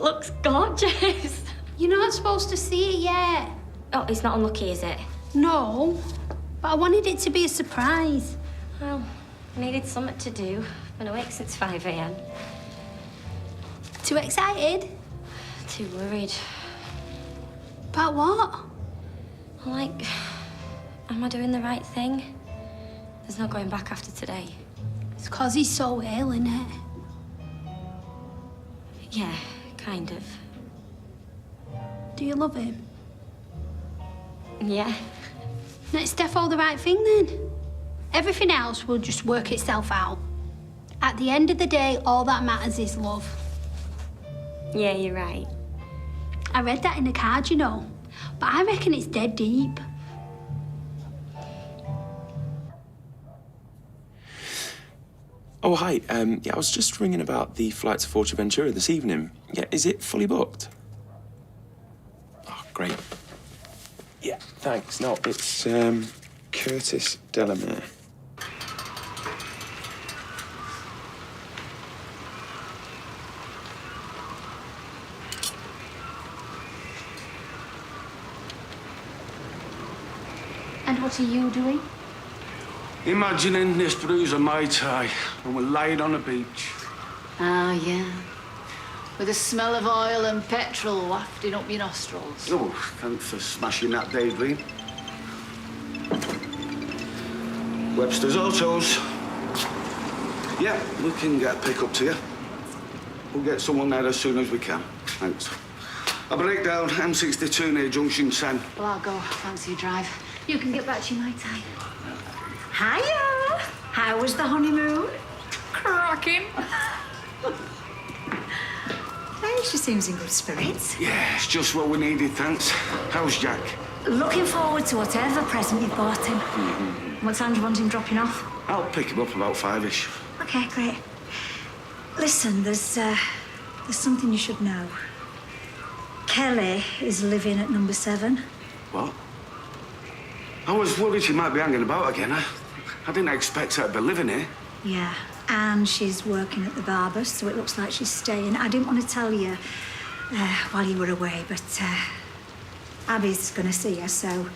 looks gorgeous. You're not supposed to see it yet. Oh, it's not unlucky, is it? No, but I wanted it to be a surprise. Well, I needed something to do. Been awake since 5 a.m. Too excited? Too worried. About what? Like, am I doing the right thing? There's no going back after today. It's 'cause he's so ill, isn't it? Yeah, kind of. Do you love him? Yeah. Let's defo the right thing then. Everything else will just work itself out. At the end of the day, all that matters is love. Yeah, you're right. I read that in the card, you know, but I reckon it's dead deep. Oh, hi. Yeah, I was just ringing about the flight to Fuerteventura this evening. Yeah, is it fully booked? Oh, great. Yeah, thanks. No, it's, Curtis Delamere. And what are you doing? Imagining this brew's a Mai Tai and we're lying on a beach. Ah, yeah. With the smell of oil and petrol wafting up your nostrils. Oh, thanks for smashing that daydream. Webster's Autos. Yeah, we can get a pick-up to you. We'll get someone there as soon as we can. Thanks. I'll break down M62 near Junction 10. Well, I'll go. Fancy a drive. You can get back to your Mai Tai. Hiya! How was the honeymoon? Cracking. Hey, she seems in good spirits. Yeah, it's just what we needed, thanks. How's Jack? Looking forward to whatever present you've bought him. What time do you want him dropping off? I'll pick him up about 5-ish. Okay, great. Listen, there's something you should know. Kelly is living at number 7. What? I was worried she might be hanging about again. I didn't expect her to be living here. Yeah, and she's working at the barber's, so it looks like she's staying. I didn't want to tell you while you were away, but Abby's going to see her, so...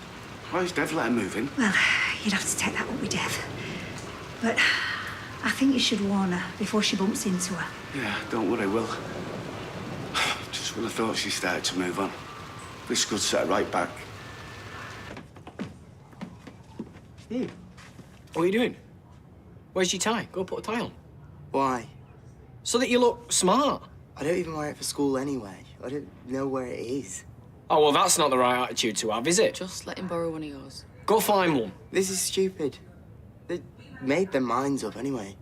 Why is Dev let her move in? Well, you'd have to take that up with Dev. But I think you should warn her before she bumps into her. Yeah, don't worry, Will. Just when I thought she started to move on. This could set her right back. What are you doing? Where's your tie? Go put a tie on. Why? So that you look smart. I don't even wear it for school anyway. I don't know where it is. Oh, well, that's not the right attitude to have, is it? Just let him borrow one of yours. Go find one. This is stupid. They made their minds up anyway.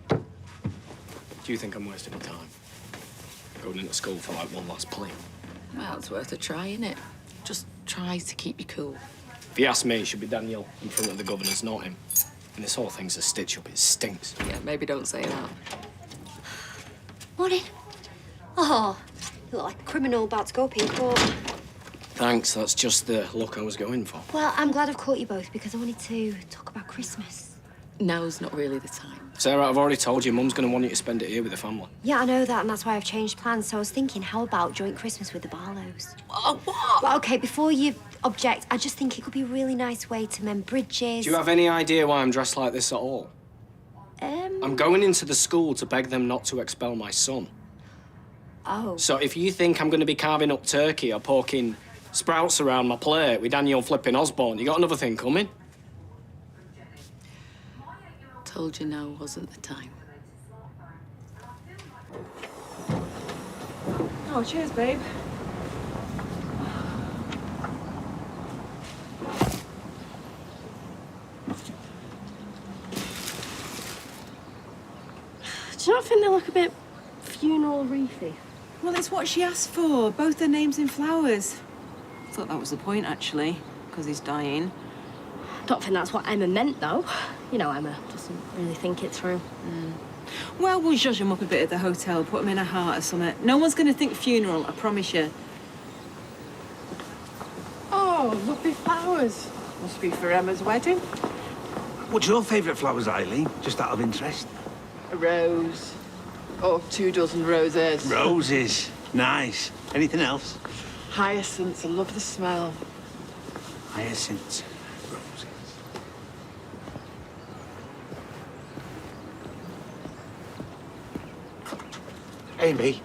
Do you think I'm wasting my time? Going into school for, like, one last plea? Well, it's worth a try, innit? Just try to keep you cool. If you ask me, it should be Daniel in front of the governors, not him. And this whole thing's a stitch-up. It stinks. Yeah, maybe don't say that. Morning. Oh, you look like a criminal about to go up in court. Thanks. That's just the look I was going for. Well, I'm glad I've caught you both because I wanted to talk about Christmas. Now's not really the time. Sarah, I've already told you, Mum's going to want you to spend it here with the family. Yeah, I know that, and that's why I've changed plans. So I was thinking, how about joint Christmas with the Barlows? What? Well, OK, before you object, I just think it could be a really nice way to mend bridges. Do you have any idea why I'm dressed like this at all? I'm going into the school to beg them not to expel my son. Oh. So if you think I'm going to be carving up turkey or poking sprouts around my plate with Daniel flipping Osborne, you got another thing coming? Told you now wasn't the time. Oh, cheers, babe. Do you not think they look a bit funeral wreathy? Well, it's what she asked for. Both their names in flowers. Thought that was the point, actually, because he's dying. Don't think that's what Emma meant, though. You know, Emma doesn't really think it through. Well, we'll zhuzh him up a bit at the hotel, put him in a heart or something. No one's going to think funeral, I promise you. Oh, lovely flowers. Must be for Emma's wedding. What's your favourite flowers, Eileen? Just out of interest. A rose. Oh, 24 roses. Roses. Nice. Anything else? Hyacinths. I love the smell. Hyacinths. Roses. Amy,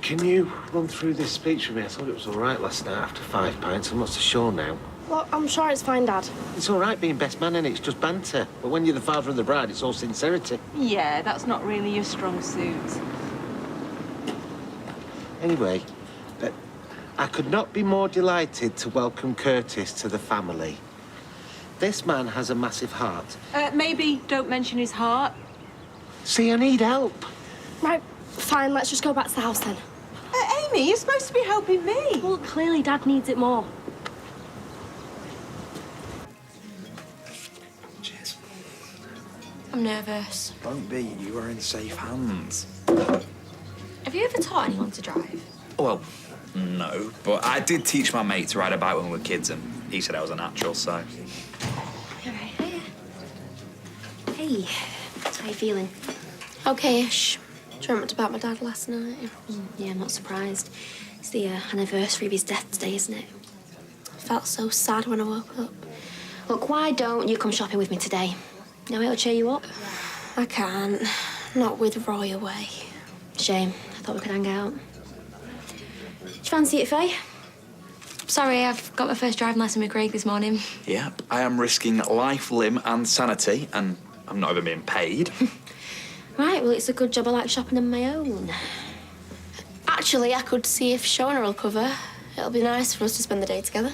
can you run through this speech with me? I thought it was all right last night after 5 pints. I'm not so sure now. Well, I'm sure it's fine, Dad. It's all right being best man, and it's just banter. But when you're the father of the bride, it's all sincerity. Yeah, that's not really your strong suit. Anyway, I could not be more delighted to welcome Curtis to the family. This man has a massive heart. Maybe don't mention his heart. See, I need help. Right, fine, let's just go back to the house then. Amy, you're supposed to be helping me. Well, clearly Dad needs it more. Cheers. I'm nervous. Don't be. You are in safe hands. Have you ever taught anyone to drive? Well, no, but I did teach my mate to ride a bike when we were kids, and he said I was a natural, so... Hey, how you feeling? Okay-ish. Dreamt about my dad last night. Yeah, I'm not surprised. It's the anniversary of his death today, isn't it? I felt so sad when I woke up. Look, why don't you come shopping with me today? No, it'll cheer you up. I can't. Not with Roy away. Shame. I thought we could hang out. Do you fancy it, Faye? Sorry, I've got my first driving lesson with Craig this morning. Yep, I am risking life, limb and sanity, and I'm not even being paid. Right, well, it's a good job I like shopping on my own. Actually, I could see if Shona will cover. It'll be nice for us to spend the day together.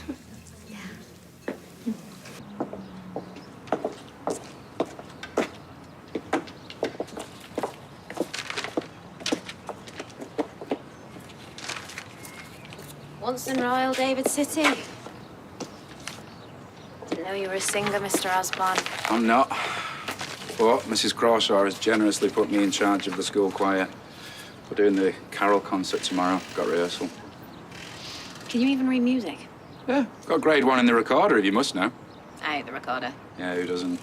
Once in Royal David City. Didn't know you were a singer, Mr. Osborne. I'm not. But Mrs. Crawshaw has generously put me in charge of the school choir. We're doing the carol concert tomorrow. Got rehearsal. Can you even read music? Yeah, got grade 1 in the recorder, if you must know. I hate the recorder. Yeah, who doesn't?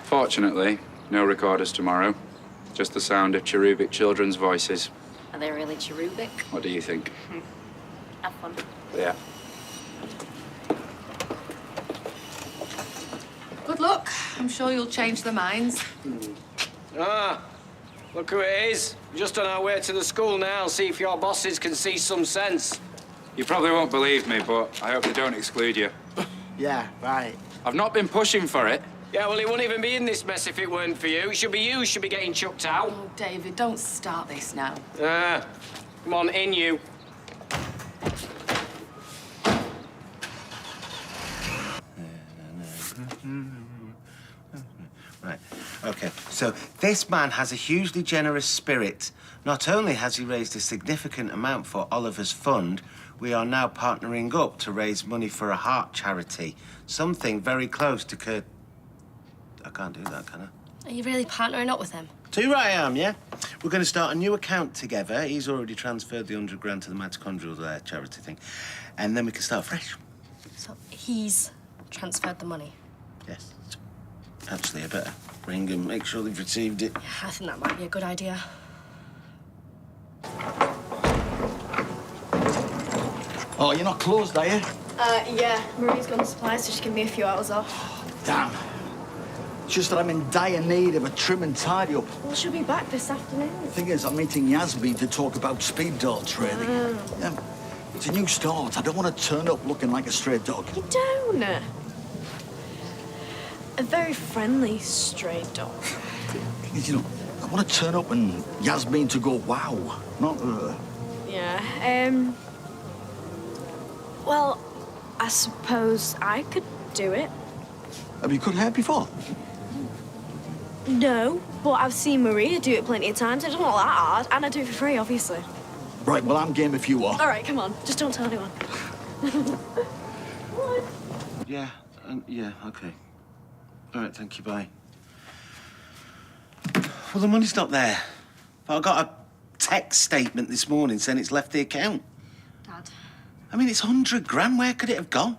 Fortunately, no recorders tomorrow. Just the sound of cherubic children's voices. Are they really cherubic? What do you think? Have fun. Yeah. Good luck. I'm sure you'll change their minds. Ah, look who it is. We're just on our way to the school now. See if your bosses can see some sense. You probably won't believe me, but I hope they don't exclude you. Yeah, right. I've not been pushing for it. Yeah, well, he wouldn't even be in this mess if it weren't for you. It should be you who should be getting chucked out. Oh, David, don't start this now. Ah, come on, in you. Right, OK. So this man has a hugely generous spirit. Not only has he raised a significant amount for Oliver's fund, we are now partnering up to raise money for a heart charity. Something very close to I can't do that, can I? Are you really partnering up with him? Too right I am, yeah? We're going to start a new account together. He's already transferred the 100 grand to the mitochondrial charity thing. And then we can start fresh. So he's transferred the money? Yes. Actually, I better ring and make sure they've received it. Yeah, I think that might be a good idea. Oh, you're not closed, are you? Yeah. Marie's gone to supplies, so she can be a few hours off. Damn. It's just that I'm in dire need of a trim and tidy up. Well, she'll be back this afternoon. Thing is, I'm meeting Yasmin to talk about speed dog training. Yeah, it's a new start. I don't want to turn up looking like a stray dog. You don't. A very friendly stray dog. You know, I want to turn up and Yasmin to go, wow, not Yeah, well, I suppose I could do it. Have you cut hair before? No, but I've seen Maria do it plenty of times. It's not that hard, and I do it for free, obviously. Right, well, I'm game if you are. All right, come on. Just don't tell anyone. Yeah, yeah, OK. All right, thank you, bye. Well, the money's not there. But I got a text statement this morning saying it's left the account. Dad. I mean, it's 100 grand. Where could it have gone?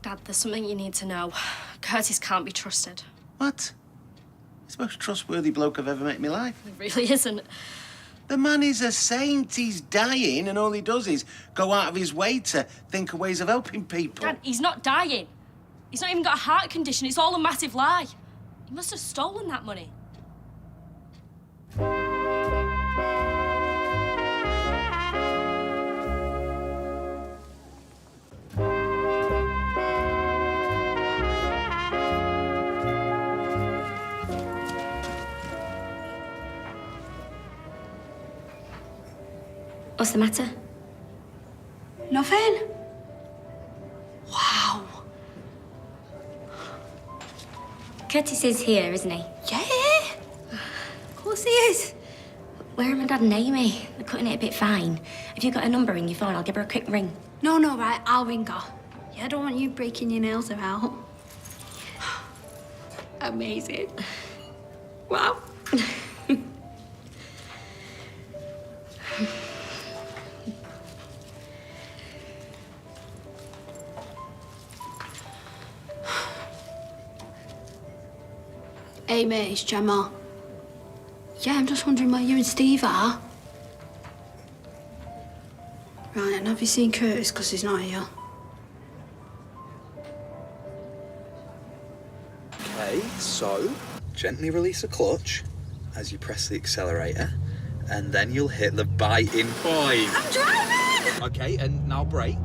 Dad, there's something you need to know. Curtis can't be trusted. What? He's the most trustworthy bloke I've ever met in my life. It really isn't. The man is a saint. He's dying, and all he does is go out of his way to think of ways of helping people. Dad, he's not dying. He's not even got a heart condition. It's all a massive lie. He must have stolen that money. What's the matter? Nothing. Wow. Curtis is here, isn't he? Yeah. Of course he is. Where are my dad and Amy? They're cutting it a bit fine. Have you got a number in your phone? I'll give her a quick ring. No, right, I'll ring her. Yeah, I don't want you breaking your nails out. Amazing. Wow. Hey, mate, it's Gemma. Yeah, I'm just wondering where you and Steve are. Right, and have you seen Curtis? Because he's not here. Okay, so gently release the clutch as you press the accelerator, and then you'll hit the bite in 5. I'm driving! Okay, and now brake.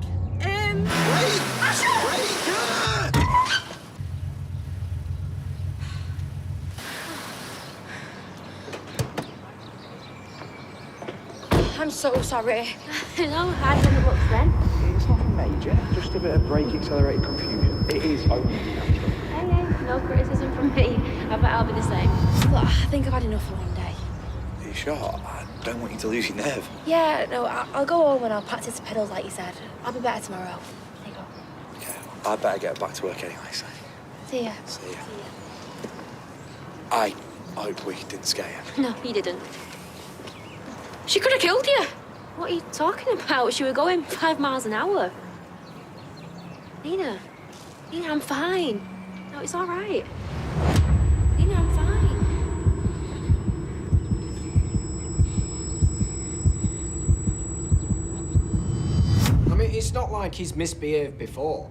I'm so sorry. No, I didn't look then. It's nothing major, just a bit of brake accelerator confusion. It is only natural. Hey, no criticism from me. I bet I'll be the same. Look, I think I've had enough for one day. Are you sure? I don't want you to lose your nerve. Yeah, no, I'll go home and I'll practice the pedals like you said. I'll be better tomorrow. There you go. Okay, I better get back to work anyway, so. See ya. See ya. I hope we didn't scare you. No, he didn't. She could have killed you. What are you talking about? She were going 5 miles an hour. Nina, I'm fine. No, it's all right. Nina, I'm fine. I mean, it's not like he's misbehaved before.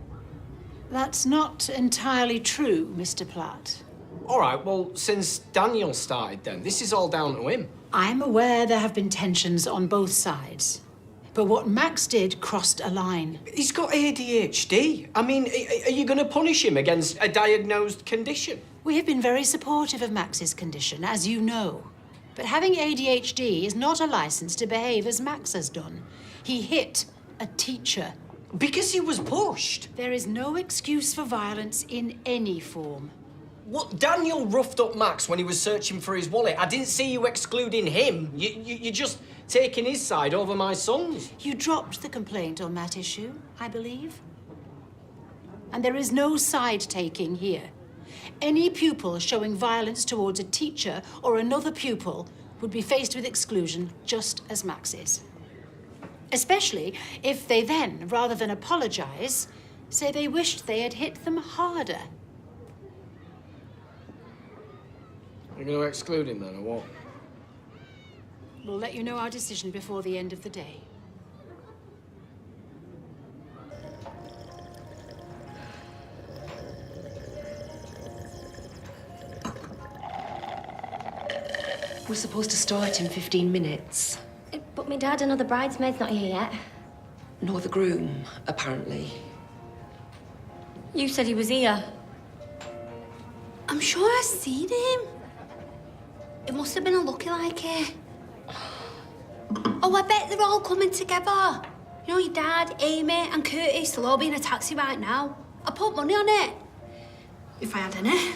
That's not entirely true, Mr. Platt. All right, well, since Daniel started then, this is all down to him. I'm aware there have been tensions on both sides. But what Max did crossed a line. He's got ADHD. I mean, are you going to punish him against a diagnosed condition? We have been very supportive of Max's condition, as you know. But having ADHD is not a license to behave as Max has done. He hit a teacher. Because he was pushed. There is no excuse for violence in any form. Well, Daniel roughed up Max when he was searching for his wallet. I didn't see you excluding him. You're just taking his side over my son's. You dropped the complaint on that issue, I believe. And there is no side-taking here. Any pupil showing violence towards a teacher or another pupil would be faced with exclusion just as Max is. Especially if they then, rather than apologize, say they wished they had hit them harder. You're going to exclude him then, or what? We'll let you know our decision before the end of the day. We're supposed to start in 15 minutes. But my dad and other bridesmaids not here yet. Nor the groom, apparently. You said he was here. I'm sure I've seen him. It must have been a lookalike. Oh, I bet they're all coming together. You know, your dad, Amy, and Curtis, they'll all be in a taxi right now. I put money on it. If I had any.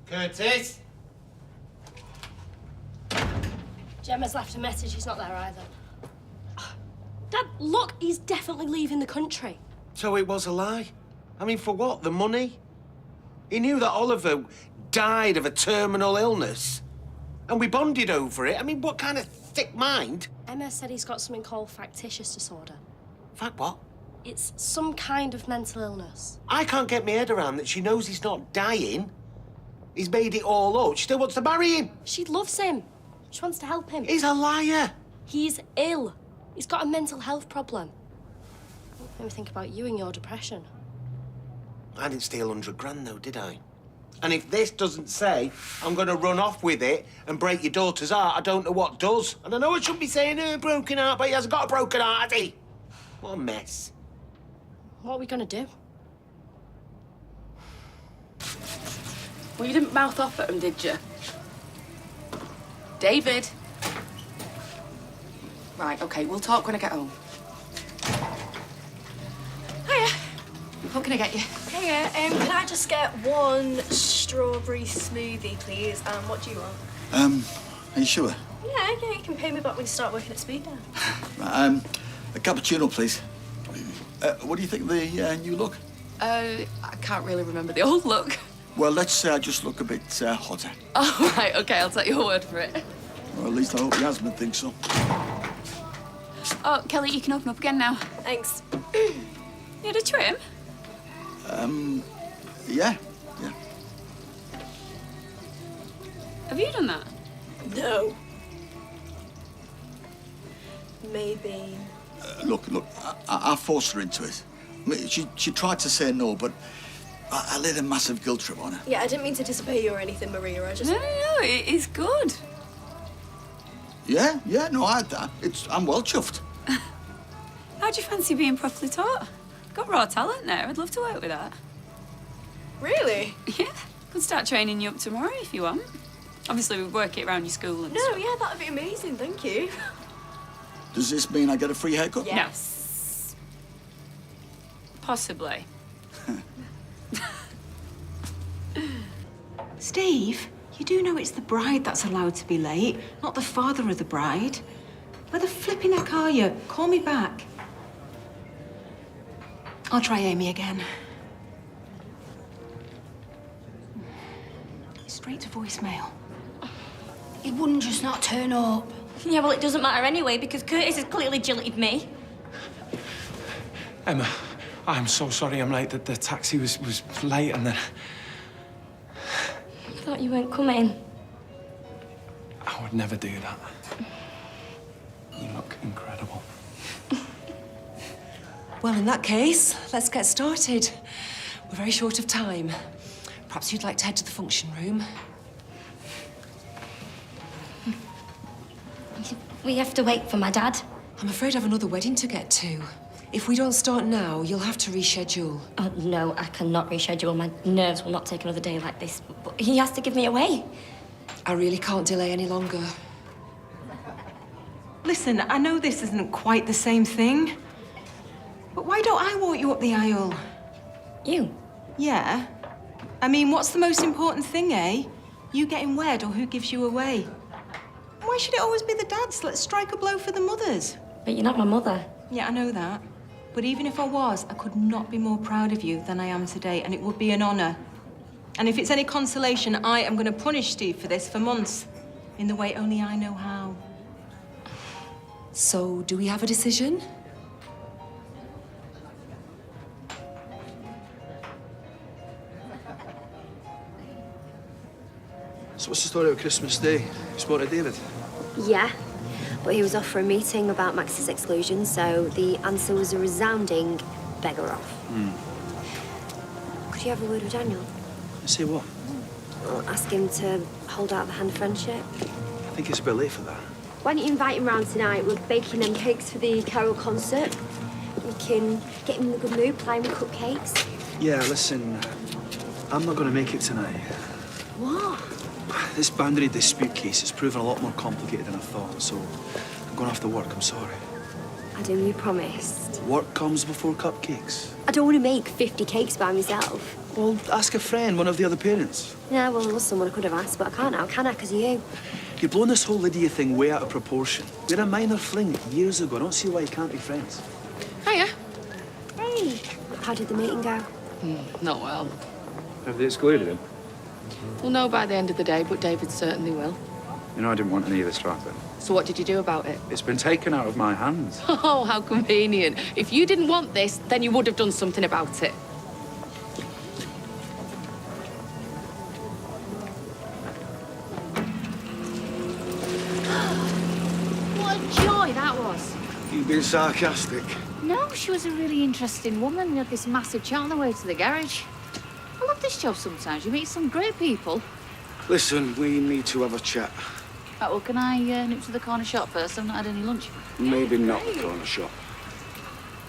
Curtis? Gemma's left a message. He's not there either. Dad, look, he's definitely leaving the country. So it was a lie? I mean, for what? The money? He knew that Oliver died of a terminal illness. And we bonded over it. I mean, what kind of thick mind? Emma said he's got something called factitious disorder. Fact what? It's some kind of mental illness. I can't get my head around that she knows he's not dying. He's made it all up. She still wants to marry him. She loves him. She wants to help him. He's a liar. He's ill. He's got a mental health problem. Let me think about you and your depression. I didn't steal 100 grand, though, did I? And if this doesn't say I'm going to run off with it and break your daughter's heart, I don't know what does. And I know I shouldn't be saying broken heart, but he hasn't got a broken heart, has he? What a mess. What are we going to do? Well, you didn't mouth off at him, did you? David. Right, OK, we'll talk when I get home. Hiya. What can I get you? Hiya, can I just get one strawberry smoothie, please? And what do you want? Are you sure? Yeah, you can pay me back when you start working at Speed now. Right, a cappuccino, please. What do you think of the new look? I can't really remember the old look. Well, let's say I just look a bit hotter. Oh, right, OK, I'll take your word for it. Or at least I hope Yasmin thinks so. Oh, Kelly, you can open up again now. Thanks. You had a trim? Yeah. Have you done that? No. Maybe. Look, I forced her into it. I mean, she tried to say no, but I laid a massive guilt trip on her. Yeah, I didn't mean to disobey you or anything, Maria. I just... No, it's good. Yeah, no, I'm well chuffed. How do you fancy being properly taught? Got raw talent there. I'd love to work with that. Really? Yeah. Could start training you up tomorrow if you want. Obviously, we'd work it around your school and No, stuff. yeah, that'd be amazing. Thank you. Does this mean I get a free haircut? Yes. Possibly. Steve, you do know it's the bride that's allowed to be late, not the father of the bride. Where the flipping heck are you? Call me back. I'll try Amy again. Straight to voicemail. He wouldn't just not turn up. Yeah, well, it doesn't matter anyway, because Curtis has clearly jilted me. Emma, I'm so sorry I'm late. The taxi was late and then... I thought you weren't coming. I would never do that. You look incredible. Well, in that case, let's get started. We're very short of time. Perhaps you'd like to head to the function room. We have to wait for my dad. I'm afraid I've another wedding to get to. If we don't start now, you'll have to reschedule. Oh, no, I cannot reschedule. My nerves will not take another day like this. But he has to give me away. I really can't delay any longer. Listen, I know this isn't quite the same thing, but why don't I walk you up the aisle? You? Yeah. I mean, what's the most important thing, eh? You getting wed or who gives you away? Why should it always be the dads? Let's strike a blow for the mothers. But you're not my mother. Yeah, I know that. But even if I was, I could not be more proud of you than I am today, and it would be an honor. And if it's any consolation, I am going to punish Steve for this for months, in the way only I know how. So, do we have a decision? So what's the story of Christmas Day? You spoke to David? Yeah, but he was off for a meeting about Max's exclusion, so the answer was a resounding beggar off. Could you have a word with Daniel? Say what? Or ask him to hold out the hand of friendship? I think it's a bit late for that. Why don't you invite him round tonight? We're baking them cakes for the carol concert. We can get him in a good mood, playing with cupcakes. Yeah, listen, I'm not going to make it tonight. What? This boundary dispute case has proven a lot more complicated than I thought, so I'm going to have to work. I'm sorry. Adam, you promised. Work comes before cupcakes. I don't want to make 50 cakes by myself. Well, ask a friend, one of the other parents. Yeah, well, there was someone I could have asked, but I can't now, can I, because of you? You're blowing this whole Lydia thing way out of proportion. We had a minor fling years ago. I don't see why you can't be friends. Hiya. Hey. How did the meeting go? Not well. Have they excluded him? We'll know by the end of the day, but David certainly will. You know I didn't want any of this to happen. So what did you do about it? It's been taken out of my hands. Oh, how convenient. If you didn't want this, then you would have done something about it. What a joy that was. You being sarcastic? No, she was a really interesting woman. We had this massive chat on the way to the garage. I love this job sometimes. You meet some great people. Listen, we need to have a chat. Right, well, can I nip to the corner shop first? I've not had any lunch. Maybe not the corner shop.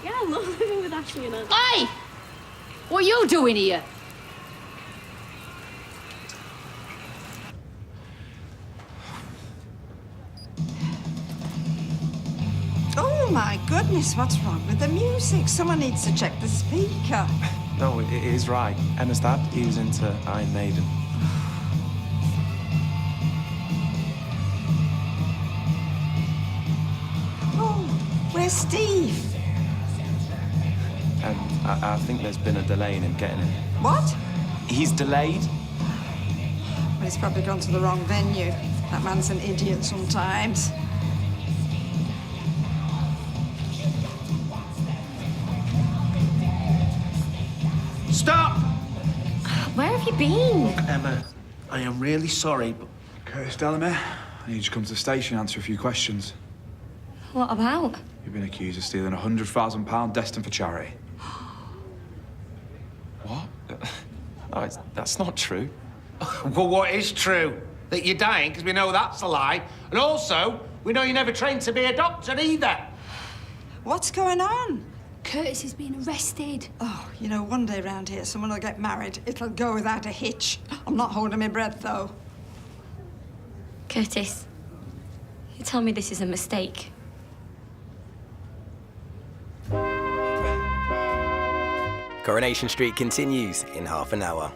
Yeah, I love living with Ashley and her. Hey! What are you doing here? Oh, my goodness, what's wrong with the music? Someone needs to check the speaker. No, it is right. Emma's dad, he was into Iron Maiden. Oh, where's Steve? I think there's been a delay in him getting it. What? He's delayed? Well, he's probably gone to the wrong venue. That man's an idiot sometimes. Stop! Where have you been? Look, Emma, I am really sorry, but... Curtis Delamere, I need you to come to the station and answer a few questions. What about? You've been accused of stealing £100,000 destined for charity. What? Oh, that's not true. Well, what is true? That you're dying, because we know that's a lie. And also, we know you never trained to be a doctor either. What's going on? Curtis is being arrested. Oh, you know, one day round here, someone will get married. It'll go without a hitch. I'm not holding my breath, though. Curtis, you tell me this is a mistake. Coronation Street continues in half an hour.